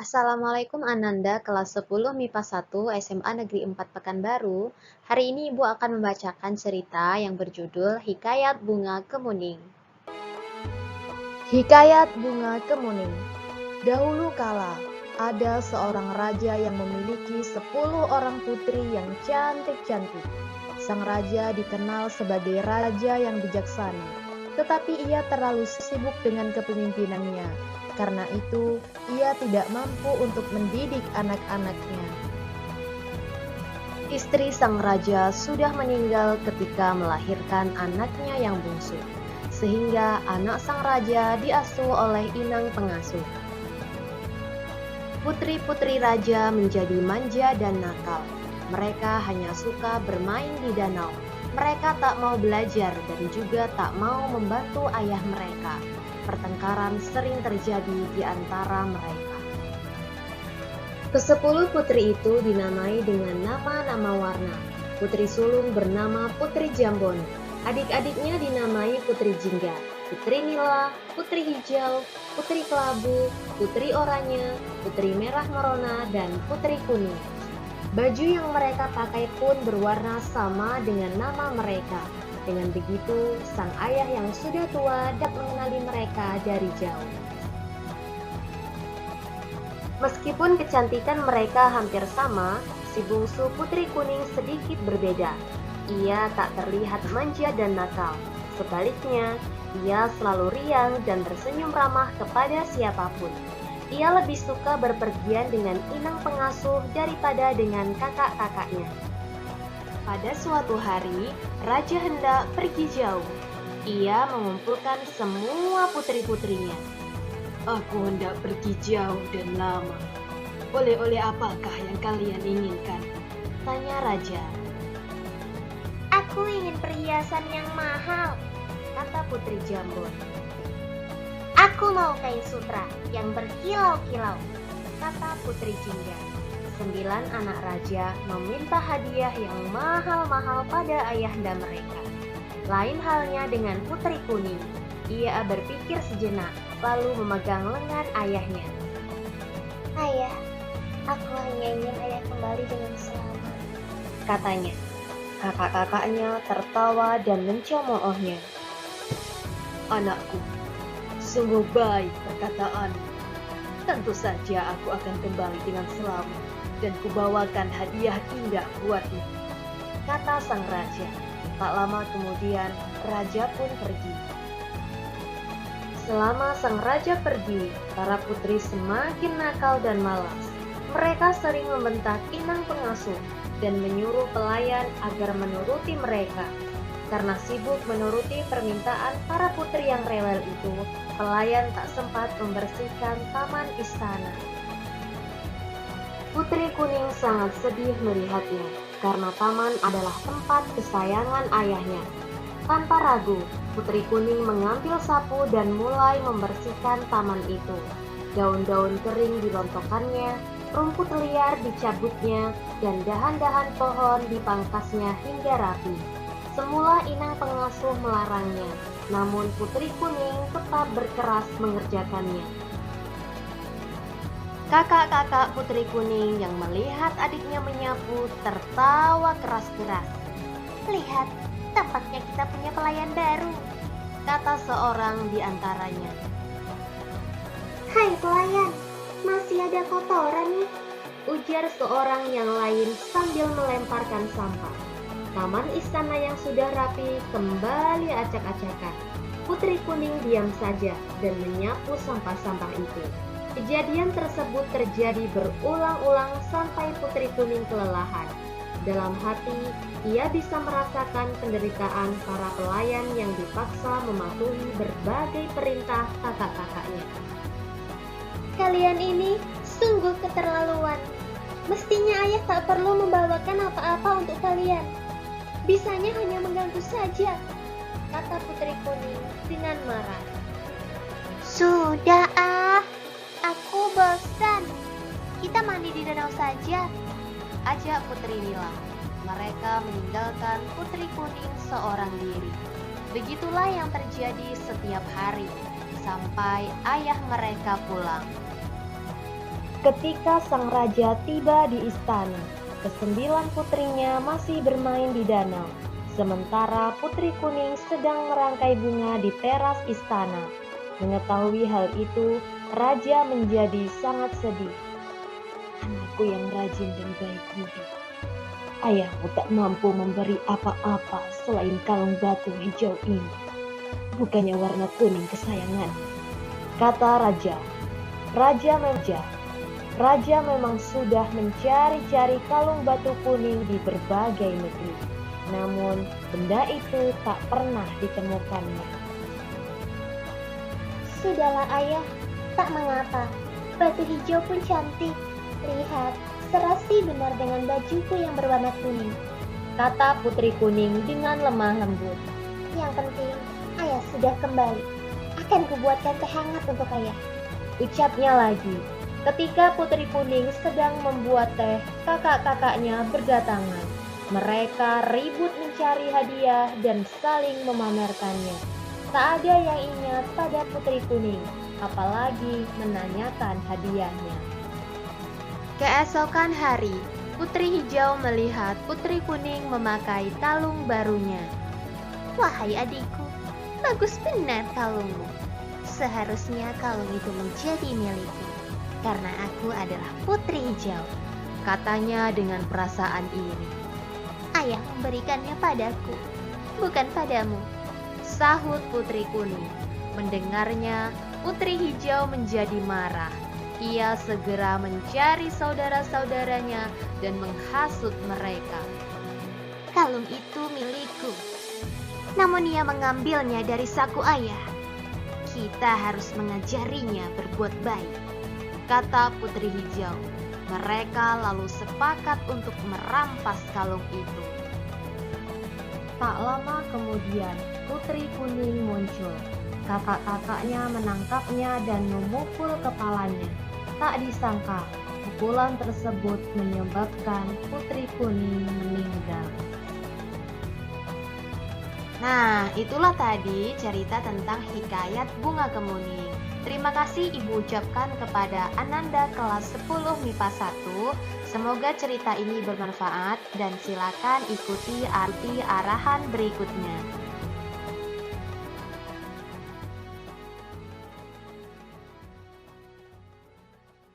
Assalamualaikum Ananda, kelas 10 MIPA 1 SMA Negeri 4 Pekanbaru. Hari ini Ibu akan membacakan cerita yang berjudul Hikayat Bunga Kemuning. Hikayat Bunga Kemuning. Dahulu kala, ada seorang raja yang memiliki 10 orang putri yang cantik-cantik. Sang raja dikenal sebagai raja yang bijaksana, tetapi ia terlalu sibuk dengan kepemimpinannya. Karena itu, ia tidak mampu untuk mendidik anak-anaknya. Istri sang raja sudah meninggal ketika melahirkan anaknya yang bungsu, sehingga anak sang raja diasuh oleh inang pengasuh. Putri-putri raja menjadi manja dan nakal. Mereka hanya suka bermain di danau. Mereka tak mau belajar dan juga tak mau membantu ayah mereka. Pertengkaran sering terjadi di antara mereka. Kesepuluh putri itu dinamai dengan nama-nama warna. Putri sulung bernama Putri Jambon. Adik-adiknya dinamai Putri Jingga, Putri Nila, Putri Hijau, Putri Kelabu, Putri Oranye, Putri Merah Merona, dan Putri Kuning. Baju yang mereka pakai pun berwarna sama dengan nama mereka. Dengan begitu, sang ayah yang sudah tua dapat mengenali mereka dari jauh. Meskipun kecantikan mereka hampir sama, si bungsu Putri Kuning sedikit berbeda. Ia tak terlihat manja dan nakal. Sebaliknya, ia selalu riang dan tersenyum ramah kepada siapapun. Ia lebih suka berpergian dengan inang pengasuh daripada dengan kakak-kakaknya. Pada suatu hari, raja hendak pergi jauh. Ia mengumpulkan semua putri-putrinya. Aku hendak pergi jauh dan lama. Oleh-oleh apakah yang kalian inginkan? Tanya raja. Aku ingin perhiasan yang mahal, kata Putri Jambon. Aku mau kain sutra yang berkilau-kilau, kata Putri Jingga. 9 anak raja meminta hadiah yang mahal-mahal pada ayahanda mereka. Lain halnya dengan Putri Kuning. Ia berpikir sejenak, lalu memegang lengan ayahnya. Ayah, aku hanya ingin ayah kembali dengan selamat, katanya. Kakak-kakaknya tertawa dan mencemoohnya. Anakku, sungguh baik perkataanmu. Tentu saja aku akan kembali dengan selamat dan kubawakan hadiah indah buatmu, kata sang raja. Tak lama kemudian, raja pun pergi. Selama sang raja pergi, para putri semakin nakal dan malas. Mereka sering membentak inang pengasuh dan menyuruh pelayan agar menuruti mereka. Karena sibuk menuruti permintaan para putri yang rewel itu, pelayan tak sempat membersihkan taman istana. Putri Kuning sangat sedih melihatnya, karena taman adalah tempat kesayangan ayahnya. Tanpa ragu, Putri Kuning mengambil sapu dan mulai membersihkan taman itu. Daun-daun kering dirontokkannya, rumput liar dicabutnya, dan dahan-dahan pohon dipangkasnya hingga rapi. Semula inang pengasuh melarangnya, namun Putri Kuning tetap berkeras mengerjakannya. Kakak-kakak Putri Kuning yang melihat adiknya menyapu tertawa keras-keras. Lihat, tampaknya kita punya pelayan baru, kata seorang di antaranya. Hai pelayan, masih ada kotoran nih, ujar seorang yang lain sambil melemparkan sampah. Taman istana yang sudah rapi kembali acak-acakan. Putri Kuning diam saja dan menyapu sampah-sampah itu. Kejadian tersebut terjadi berulang-ulang sampai Putri Kuning kelelahan. Dalam hati, ia bisa merasakan penderitaan para pelayan yang dipaksa mematuhi berbagai perintah kakak-kakaknya. Kalian ini sungguh keterlaluan. Mestinya ayah tak perlu membawakan apa-apa untuk kalian. Bisanya hanya mengganggu saja, kata Putri Kuning dengan marah. Sudah aku bosan. Kita mandi di danau saja, ajak Putri Nila. Mereka meninggalkan Putri Kuning seorang diri. Begitulah yang terjadi setiap hari, sampai ayah mereka pulang. Ketika sang raja tiba di istana, kesembilan putrinya masih bermain di danau, sementara Putri Kuning sedang merangkai bunga di teras istana. Mengetahui hal itu, raja menjadi sangat sedih. Anakku yang rajin dan baik budi. Ayahmu tak mampu memberi apa-apa selain kalung batu hijau ini. Bukannya warna kuning kesayangan, kata raja. Raja memang sudah mencari-cari kalung batu kuning di berbagai negeri. Namun, benda itu tak pernah ditemukannya. Sudahlah ayah, tak mengapa. Batu hijau pun cantik. Lihat, serasi benar dengan bajuku yang berwarna kuning, kata Putri Kuning dengan lemah lembut. Yang penting, ayah sudah kembali. Akan kubuatkan teh hangat untuk ayah, ucapnya lagi. Ketika Putri Kuning sedang membuat teh, kakak-kakaknya berdatangan. Mereka ribut mencari hadiah dan saling memamerkannya. Tak ada yang ingat pada Putri Kuning, apalagi menanyakan hadiahnya. Keesokan hari, Putri Hijau melihat Putri Kuning memakai kalung barunya. Wahai adikku, bagus benar kalungmu. Seharusnya kalung itu menjadi milikku, karena aku adalah Putri Hijau, katanya dengan perasaan iri. Ayah memberikannya padaku, bukan padamu, sahut Putri Kuning. Mendengarnya, Putri Hijau menjadi marah. Ia segera mencari saudara-saudaranya dan menghasut mereka. Kalung itu milikku, namun ia mengambilnya dari saku ayah. Kita harus mengajarinya berbuat baik, kata Putri Hijau. Mereka lalu sepakat untuk merampas kalung itu. Tak lama kemudian, Putri Kuning muncul. Kakak-kakaknya menangkapnya dan memukul kepalanya. Tak disangka, pukulan tersebut menyebabkan Putri Kuning meninggal. Nah, itulah tadi cerita tentang hikayat Bunga Kemuning. Terima kasih Ibu ucapkan kepada Ananda kelas 10 MIPA 1. Semoga cerita ini bermanfaat dan silakan ikuti arti arahan berikutnya.